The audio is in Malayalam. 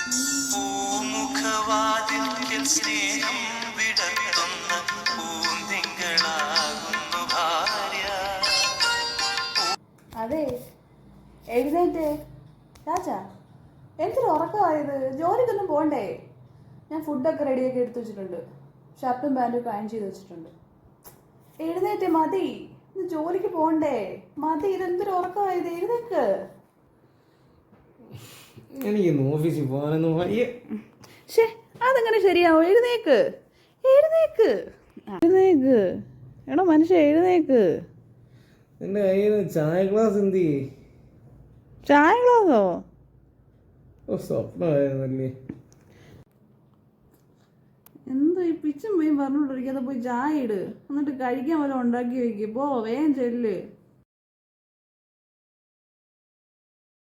പൂമുഖവാതിൽക്കൽ സ്നേഹം വിടർത്തുന്ന പൂന്തിങ്കളാകുന്നു ഭാര്യ. അതെ, എഴുന്നേറ്റ് രാജാ. എന്തൊരു ഉറക്കമായത്? ജോലിക്കൊന്നും പോണ്ടേ? ഞാൻ ഫുഡൊക്കെ റെഡിയാക്കി എടുത്തു വെച്ചിട്ടുണ്ട്. ഷർട്ടും പാൻറ്റും ഒക്കെ അയൺ ചെയ്ത് വെച്ചിട്ടുണ്ട്. എഴുന്നേറ്റ്, മതി. ഇന്ന് ജോലിക്ക് പോണ്ടേ? മതി. ഇതെന്തൊരു ഉറക്കമായത്? എഴുന്നേക്ക്. എനിക്കിന്ന് ഓഫീസിൽ പോകാനൊന്നും വയ്യ. ശേ, അതെങ്ങനെ ശരിയാവും? എഴുന്നേക്ക്, എഴുന്നേക്ക്, എഴുന്നേക്ക്. എടാ മനുഷ്യ, എഴുന്നേക്ക്. എൻ്റെ കയ്യിൽ ചായ ഗ്ലാസ് എന്ത് ചെയ്യേ? ചായ ഗ്ലാസോ? ഓ, സ്വപ്നമായിരുന്നല്ലേ. എന്താ ഈ പിച്ചും പോയി പറഞ്ഞോണ്ടിരിക്കാതെ പോയി ചായ ഇട്. എന്നിട്ട് കഴിക്കാൻ വല്ലതും ഉണ്ടാക്കി വെക്ക്. പോ, വേഗം ചെല്ല്.